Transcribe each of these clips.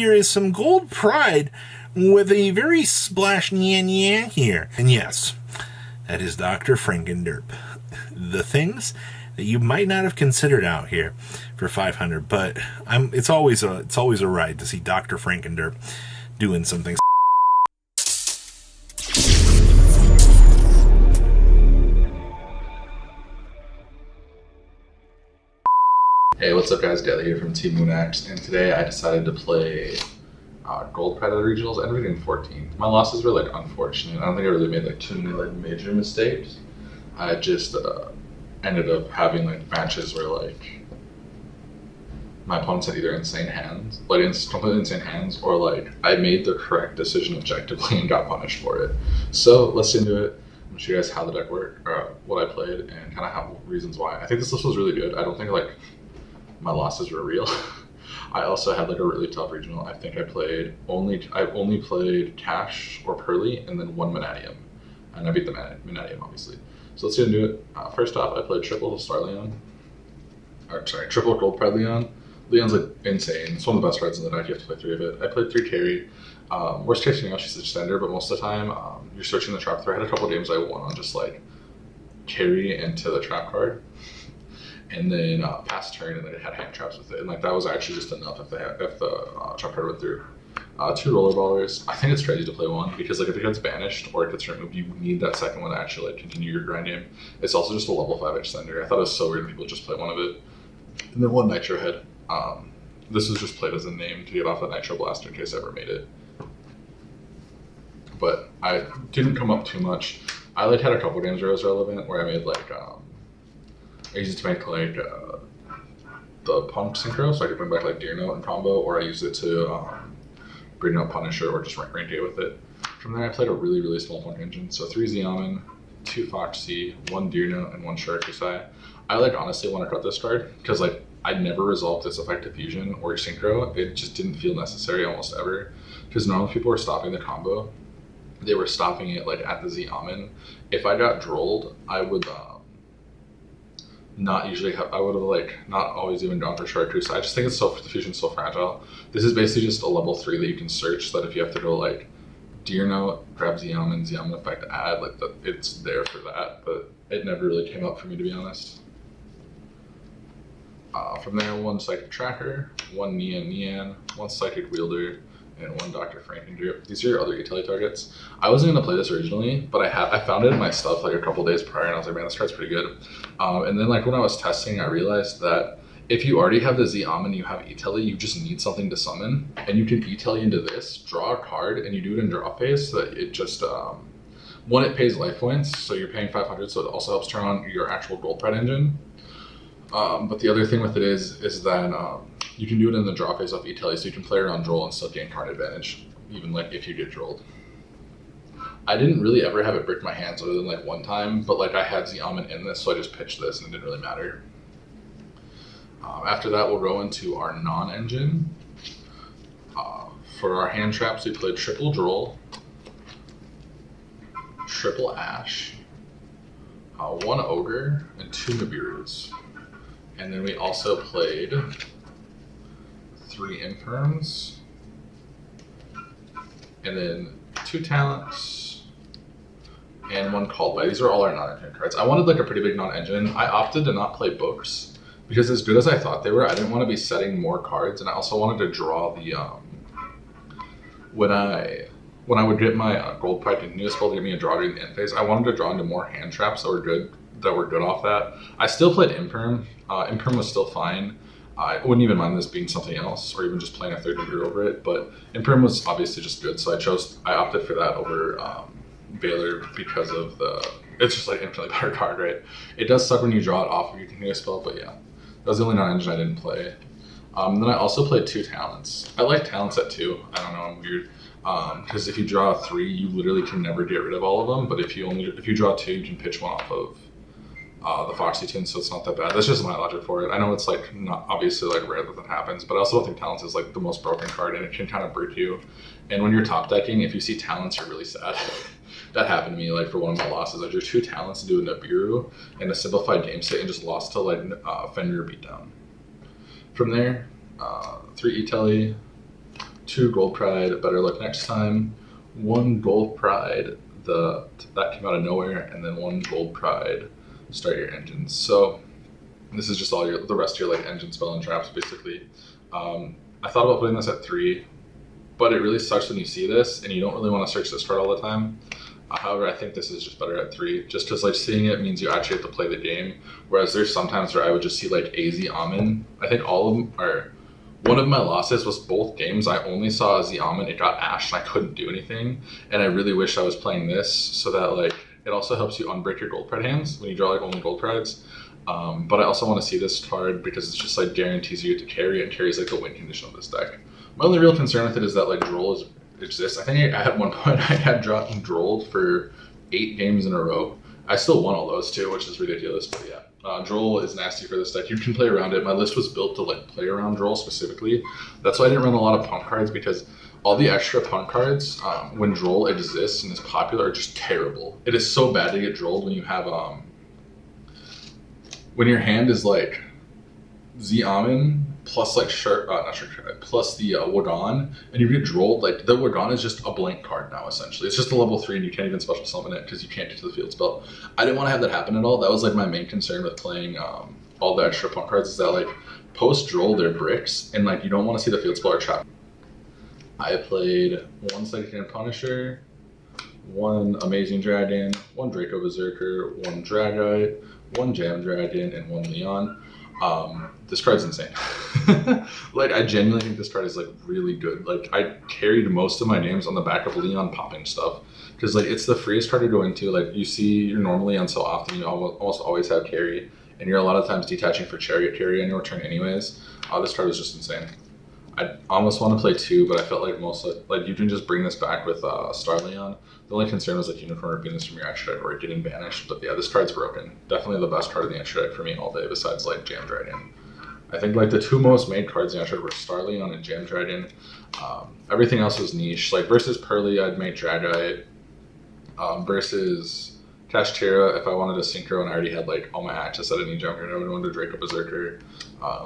Here is some gold pride with a very splash nyan here. And yes, that is Dr. Frankenderp. The things that you might not have considered out here for 500, but it's always a ride to see Dr. Frankenderp doing something. Hey, what's up guys, Deli here from Team wnax, and today I decided to play Gold Pride at the Regionals. I ended up getting 14. My losses were like unfortunate. I don't think I really made like too many like major mistakes. I just ended up having like matches where like my opponents had either insane hands, like completely insane hands, or like I made the correct decision objectively and got punished for it. So let's get into it. I'm gonna show you guys how the deck worked, what I played, and kind of have reasons why. I think this list was really good. I don't think like my losses were real. I also had like a really tough regional. I think I only played Cash or Pearly and then one Vanadium, and I beat the Vanadium obviously. So let's get into it. First off, I played triple Star Leon, triple Gold Pride Leon. Leon's like insane. It's one of the best cards in the deck. You have to play 3 of it. I played 3 carry. Worst case scenario, she's a Descender, but most of the time you're searching the trap throw. I had a couple games I won on just like carry into the trap card, and then pass turn, and then it had hand traps with it, and like that was actually just enough if the trap card went through. 2 roller ballers. I think it's crazy to play 1 because like if it gets banished or it gets removed, you need that second one to actually like continue your grind game. It's also just a level 5 extender. I thought it was so weird when people just play 1 of it. And then 1 Nitro Head. This was just played as a name to get off the Nitro Blaster in case I ever made it. But I didn't come up too much. I like had a couple games where it was relevant where I made like I used it to make like the Punk Synchro, so I could bring back like Deer Note and combo, or I used it to bring up Punisher or just rank A with it. From there I played a really, really small Punk engine, so 3 Xiamen, 2 Foxy, 1 Deer Note, and 1 Sharkusai. I like honestly want to cut this card, because like I never resolved this effective fusion or synchro. It just didn't feel necessary almost ever, because normally people were stopping the combo. They were stopping it like at the Xiamen. If I got drolled, I would not usually have, I would have like not always even gone for Sharkusai. I just think it's the fusion's so fragile. This is basically just a level 3 that you can search, so that if you have to go like Deer Note, grab Xiamen effect, add, like it's there for that, but it never really came up for me, to be honest. From there, 1 Psychic Tracker, 1 Nian, 1 Psychic Wielder, and 1 Dr. Frankenderp. These are your other utility targets. I wasn't gonna play this originally, but I found it in my stuff like a couple days prior, and I was like, man, this card's pretty good. And then like when I was testing, I realized that if you already have the Xiamen, you have E-Telly, you just need something to summon, and you can E-Telly into this, draw a card, and you do it in draw phase, so that it just, 1, it pays life points, so you're paying 500, so it also helps turn on your actual Gold Pride engine. But the other thing with it is that you can do it in the draw phase off E-Telly, so you can play around Droll and still gain card advantage, even like if you get drolled. I didn't really ever have it brick my hands other than like 1 time, but like I had Xiamen in this, so I just pitched this and it didn't really matter. After that, we'll go into our non-engine. For our hand traps, we played triple Droll, triple Ash, 1 Ogre, and 2 Nibiru's. And then we also played 3 Infirms, and then 2 Talents, and 1 Called By. These are all our non-engine cards. I wanted like a pretty big non-engine. I opted to not play books, because as good as I thought they were, I didn't want to be setting more cards, and I also wanted to draw the, when I would get my Gold Pride continuous spell to give me a draw during the end phase, I wanted to draw into more hand traps that were good off that. I still played Imperm. Imperm was still fine. I wouldn't even mind this being something else, or even just playing a 3rd Nibiru over it, but Imperm was obviously just good, so I opted for that over Baylor because of it's just like infinitely better card, right? It does suck when you draw it off of your continuous spell, but yeah. That was the only non-engine I didn't play. Then I also played 2 Talents. I like Talents at 2. I don't know, I'm weird. Because if you draw 3, you literally can never get rid of all of them, but if you draw 2, you can pitch 1 off of the Foxy Tune, so it's not that bad. That's just my logic for it. I know it's like not obviously like rare that happens, but I also don't think Talents is like the most broken card, and it can kind of break you. And when you're top decking, if you see Talents, you're really sad. That happened to me like for one of my losses. I drew 2 Talents to do a Nibiru and a simplified game state, and just lost to like Fenrir Beatdown. From there, 3 E-Telly, 2 Gold Pride, Better Luck Next Time, 1 Gold Pride, that came out of nowhere, and then 1 Gold Pride, Start Your Engines. So this is just all the rest of your like engine spell and traps basically. I thought about putting this at 3, but it really sucks when you see this and you don't really want to search this card all the time. However, I think this is just better at 3, just because like seeing it means you actually have to play the game. Whereas there's sometimes where I would just see like AZ Amin. I think all of them are. One of my losses was both games. I only saw AZ Amin. It got ashed and I couldn't do anything. And I really wish I was playing this so that like it also helps you unbreak your Gold Pride hands when you draw like only Gold Prides. But I also want to see this card because it's just like guarantees you to carry and carries like the win condition of this deck. My only real concern with it is that like Droll exists. I think at one point I had drolled for 8 games in a row. I still won all those too, which is ridiculous, but yeah. Droll is nasty for this deck. You can play around it. My list was built to like play around Droll specifically. That's why I didn't run a lot of punk cards, because all the extra punk cards, when Droll exists and is popular, are just terrible. It is so bad to get Drolled when you have when your hand is like Z-Amin plus like plus the Wagon, and you get Drolled. Like the Wagon is just a blank card now essentially. It's just a level 3 and you can't even special summon it because you can't get to the field spell. I didn't want to have that happen at all. That was like my main concern with playing all the extra punk cards, is that like post Droll they're bricks and like you don't want to see the field spell or trap. I played 1 Psychic Hand Punisher, 1 Amazing Dragon, 1 Draco Berserker, 1 Dragite, 1 Jam Dragon, and 1 Leon. This card's insane. Like I genuinely think this card is like really good. Like I carried most of my games on the back of Leon popping stuff, because like it's the freest card to go into. Like you're normally on so often, you almost always have carry, and you're a lot of times detaching for Chariot carry on your turn anyways. This card was just insane. I almost want to play 2, but I felt like like you can just bring this back with Star Leon. The only concern was like Unicorn ripping this from your extra deck or it getting banished. But yeah, this card's broken. Definitely the best card in the extra deck for me all day, besides like Jam Dragon. I think like the 2 most made cards in the extra deck were Star Leon and Jam Dragon. Everything else was niche. Like versus Pearly, I'd make Dragite. Versus Kashtira, if I wanted a Synchro and I already had like all my access at any junker, I would want to Draco Berserker,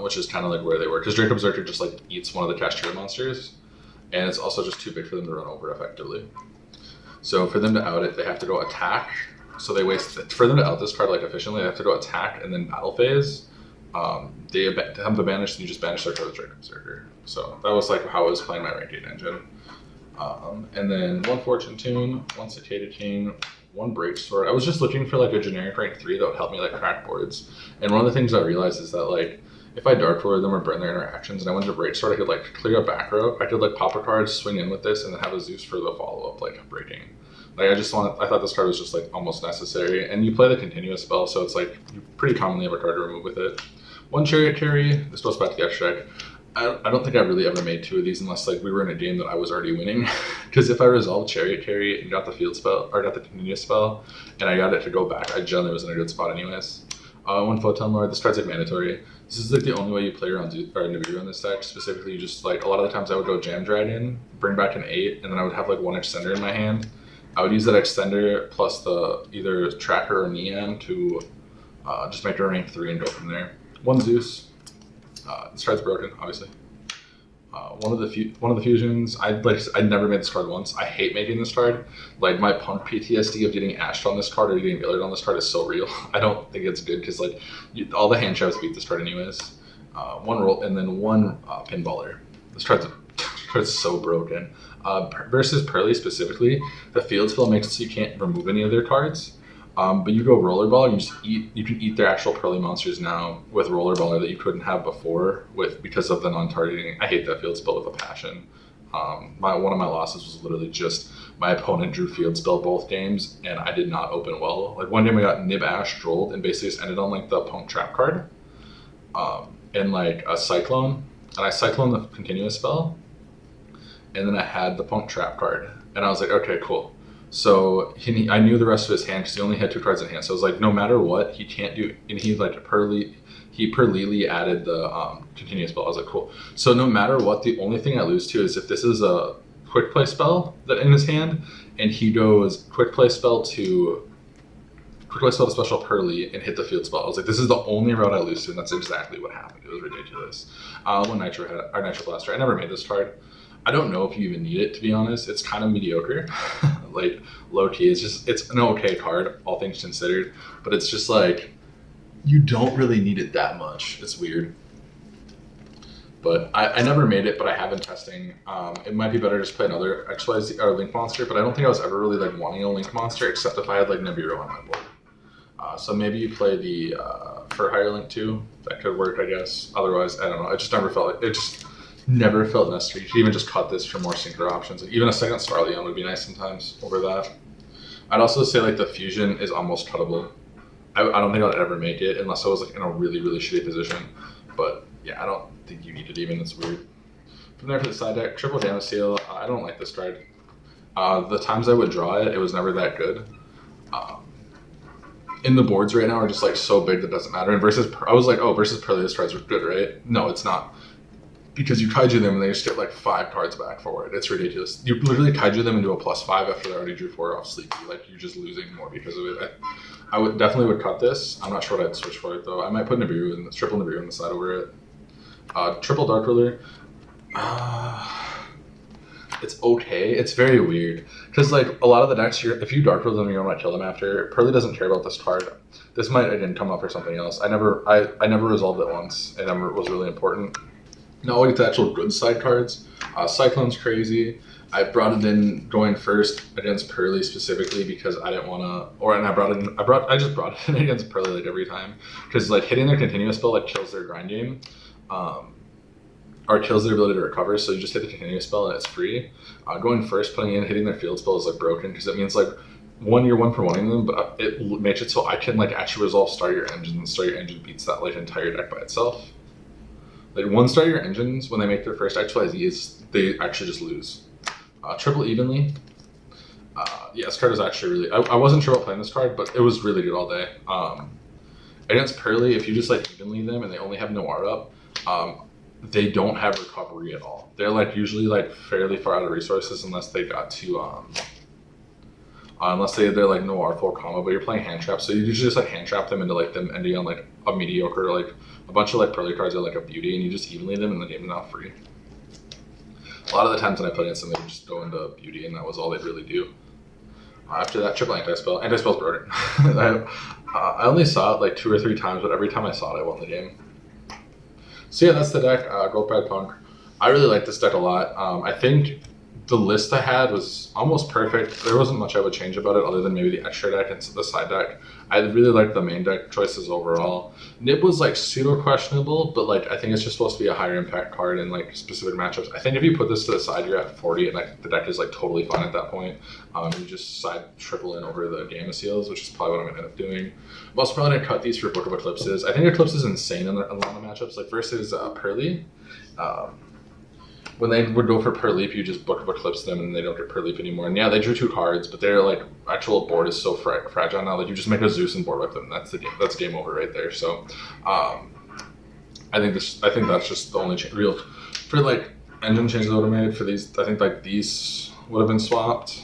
which is kind of like where they were, because Draco Berserker just like eats one of the Kashtira monsters, and it's also just too big for them to run over effectively. So for them to out it, they have to go attack. So they for them to out this card like efficiently, they have to go attack and then battle phase. They have to banish, and you just banish their card with Draco Berserker. So that was like how I was playing my ranked 8 engine. And then 1 Fortune Tune, 1 Cicada King, 1 Break Sword. I was just looking for like a generic rank 3 that would help me like crack boards. And one of the things I realized is that like if I Dark Lord them or burn their interactions and I went to Break Sword, I could like clear a back row. I could like pop a card, swing in with this, and then have a Zeus for the follow up like breaking. Like I thought this card was just like almost necessary. And you play the continuous spell, so it's like you pretty commonly have a card to remove with it. 1 Chariot carry. This goes back to the extra deck. I don't think I really ever made 2 of these unless like we were in a game that I was already winning. Because if I resolved Chariot carry and got the field spell or got the continuous spell and I got it to go back, I generally was in a good spot anyways. 1 Photon Lord. This card's like mandatory. This is like the only way you play around Nibiru in this deck. Specifically, you just like a lot of the times I would go Jam Dragon, bring back an 8, and then I would have like 1 Extender in my hand. I would use that Extender plus the either Tracker or Neon to just make it a rank 3 and go from there. 1 Zeus. This card's broken, obviously. One of the fusions. I never made this card once. I hate making this card. Like my punk PTSD of getting ashed on this card or getting Villard on this card is so real. I don't think it's good because like all the hand traps beat this card anyways. 1 roll and then 1 pinballer. This card's so broken. Versus Pearly specifically, the field spell makes it so you can't remove any of their cards. But you go Rollerball, you can eat their actual Pearly monsters now with Rollerballer that you couldn't have before because of the non-targeting. I hate that field spell with a passion. One of my losses was literally just my opponent drew field spell both games and I did not open well. Like one game I got Nib Ash Drolled and basically just ended on like the opponent trap card and like a Cyclone, and I Cyclone the continuous spell, and then I had the punk trap card, and I was like, okay, cool. So I knew the rest of his hand because he only had 2 cards in hand. So I was like, no matter what, he can't do. And he like Perlili added the continuous spell. I was like, cool. So no matter what, the only thing I lose to is if this is a quick play spell that in his hand, and he goes quick play spell to special Pearly and hit the field spell. I was like, this is the only route I lose to, and that's exactly what happened. It was ridiculous. When Nitro Blaster, I never made this card. I don't know if you even need it, to be honest. It's kind of mediocre, like low key. It's an okay card, all things considered, but it's just like you don't really need it that much. It's weird. But I never made it, but I have been testing. It might be better to just play another XYZ or Link monster, but I don't think I was ever really like wanting a Link monster except if I had like Nibiru on my board. So maybe you play the for hire Link too. That could work, I guess. Otherwise, I don't know. It just never felt necessary. You could even just cut this for more synchro options. Even a second Star Leon would be nice sometimes over that. I'd also say like the fusion is almost cuttable. I don't think I'd ever make it unless I was like in a really, really shitty position. But yeah, I don't think you need it even. It's weird. From there for the side deck, triple Damascene. I don't like this card. The times I would draw it, it was never that good. In the boards right now are just like so big that doesn't matter. And versus, I was like, oh, versus Pearly, this card's good, right? No, it's not. Because you kaiju them and they just get like 5 cards back for it. It's ridiculous. You literally kaiju them into a +5 after they already drew 4 off Sleepy. Like you're just losing more because of it. I would definitely cut this. I'm not sure what I'd switch for it though. I might put Nibiru and triple Nibiru on the side over it. Triple Dark Ruler. It's okay. It's very weird because like a lot of the decks, if you Dark Rule them, you want to kill them after. Pearly doesn't care about this card. This might again come up for something else. I never resolved it once. It never was really important. Now we get to actual good side cards. Cyclone's crazy. I brought it in going first against Pearly specifically because I didn't want to, I just brought it in against Pearly like every time because like hitting their continuous spell like kills their grind game. Or kills their ability to recover, so you just hit the continuous spell and it's free. Going first, putting in, hitting their field spell is like broken because it means like you're 1-for-1ing them, but it makes it so I can like actually resolve Start Your Engine, and Start Your Engine beats that like entire deck by itself. Like one Start Your Engines, when they make their first XYZs, they actually just lose. Triple Evenly. Yeah, this card is actually really, I wasn't sure about playing this card, but it was really good all day. Against Pearly, if you just like evenly them and they only have Noir up, they don't have recovery at all. They're like usually like fairly far out of resources unless they got to unless they're like Noir full combo, but you're playing hand trap, so you usually just like hand trap them into like them ending on like a mediocre, like a bunch of like Pearly cards are like a beauty, and you just evenly them and the game is not free. A lot of the times when I played against them, they would just go into beauty, and that was all they'd really do. After that, triple anti-spell. Anti-spell's broken. I only saw it like 2 or 3 times, but every time I saw it, I won the game. So yeah, that's the deck, Gold Pride Punk. I really like this deck a lot. I think the list I had was almost perfect. There wasn't much I would change about it other than maybe the extra deck and the side deck. I really liked the main deck choices overall. Nib was like pseudo questionable, but like I think it's just supposed to be a higher impact card in like specific matchups. I think if you put this to the side, you're at 40 and like the deck is like totally fine at that point. You just side triple in over the Gamma Seals, which is probably what I'm gonna end up doing. I'm also probably gonna cut these for Book of Eclipses. I think Eclipse is insane in a lot of matchups. Like versus Pearly. When they would go for Pearleap, you just Book of Eclipse them and they don't get Pearleap anymore. And yeah, they drew 2 cards, but their like actual board is so fragile now that you just make a Zeus and board wipe them. That's the game. That's game over right there. So, I think that's just the only real for like engine changes I would have made for these. I think like these would have been swapped,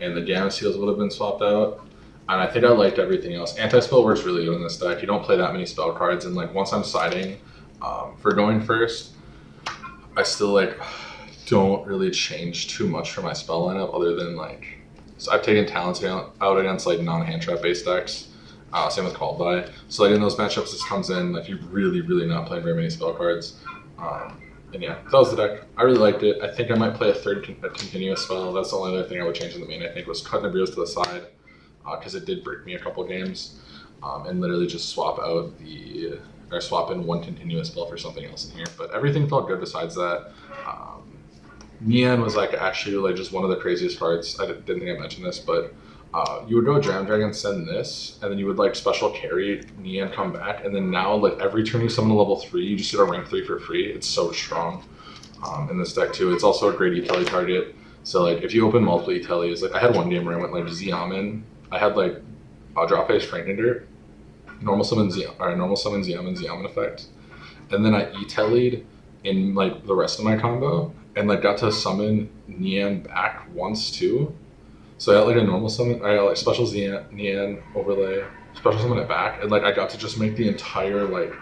and the Gamma Seals would have been swapped out. And I think I liked everything else. Anti-spell works really good in this deck. You don't play that many spell cards, and like once I'm siding for going first, I still like don't really change too much for my spell lineup other than like, so I've taken talents out against like non-hand trap based decks. Same with Called By. So like in those matchups, this comes in like you're really not playing very many spell cards. And yeah, that was the deck. I really liked it. I think I might play a third continuous spell. That's the only other thing I would change in the main. I think was cut Nibiru's to the side because it did break me a couple games, and literally just swap out or swap in 1 continuous spell for something else in here. But everything felt good besides that. Neon was like actually like just one of the craziest cards. I didn't think I mentioned this, but you would go Jam Dragon, send this, and then you would like special carry Neon, come back, and then now like every turn you summon a level 3, you just get a rank 3 for free. It's so strong in this deck too. It's also a great E-Telly target. So like if you open multiple E-Tellys, like I had one game where I went like Xiamen. I had like Drop Face Frankendirt, normal summon Xiamen effect, and then I E-Tellied in like the rest of my combo and like got to summon Neon back once too. So I got like a normal summon, I got like special Neon overlay, special summon it back, and like I got to just make the entire like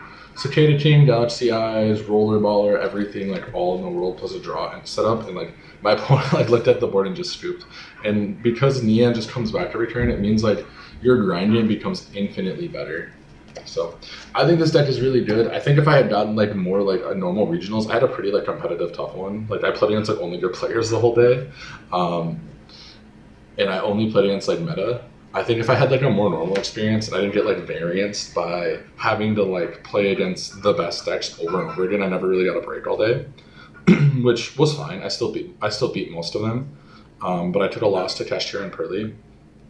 Cicada King, Galaxy Eyes, Rollerballer, everything like all in the world plus a draw and set up, and like my opponent like looked at the board and just scooped. And because Nian just comes back every turn, it means like your grind game becomes infinitely better. So I think this deck is really good. I think if I had gotten like more like a normal regionals, I had a pretty like competitive tough one. Like I played against like only good players the whole day. And I only played against like meta. I think if I had like a more normal experience and I didn't get like varianced by having to like play against the best decks over and over again, I never really got a break all day, which was fine. I still beat most of them, but I took a loss to Cashier and Pearly,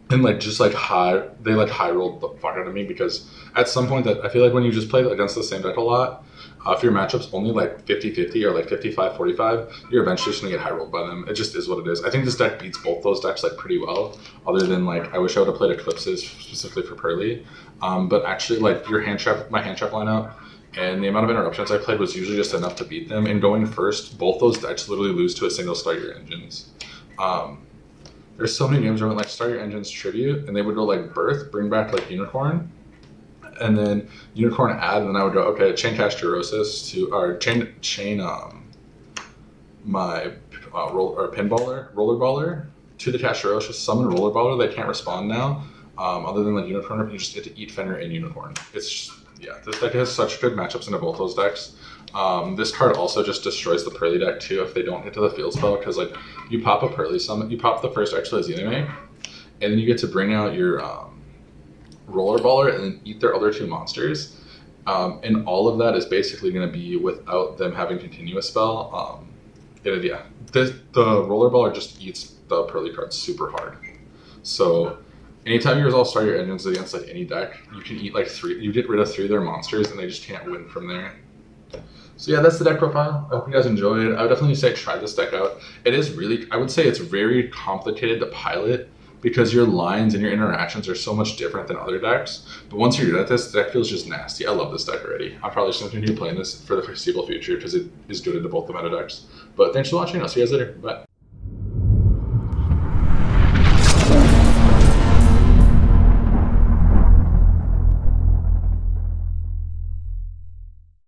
and like just like they high rolled the fuck out of me because at some point that I feel like when you just play against the same deck a lot, if your matchup's only like 50-50 or like 55-45, you're eventually just gonna get high rolled by them. It just is what it is. I think this deck beats both those decks like pretty well, other than like I wish I would have played Eclipses specifically for Pearly. But actually like my hand trap lineup and the amount of interruptions I played was usually just enough to beat them. And going first, both those decks literally lose to a single start your engines. There's so many games where I went like start your engines tribute and they would go like birth, bring back like unicorn, and then unicorn add, and then I would go, okay, chain Castrosis to, or chain my rollerballer to the Castrosis, summon rollerballer. They can't respond now, other than like unicorn. You just get to eat Fenrir and unicorn. It's just, yeah, this deck has such good matchups into both those decks. This card also just destroys the Pearly deck too if they don't get to the field spell, because like you pop a Pearly summon, you pop the first extra Xenome, and then you get to bring out your Rollerballer and then eat their other two monsters, and all of that is basically going to be without them having continuous spell. Yeah, the Rollerballer just eats the Pearly cards super hard. So anytime you resolve start your engines against like any deck, you can eat like you get rid of 3 of their monsters and they just can't win from there. So yeah, that's the deck profile. I hope you guys enjoyed. I would definitely say try this deck out. It is really, I would say it's very complicated to pilot because your lines and your interactions are so much different than other decks. But once you're good at this, the deck feels just nasty. I love this deck already. I'm probably just going to continue playing this for the foreseeable future because it is good into both the meta decks. But thanks for watching. I'll see you guys later. Bye.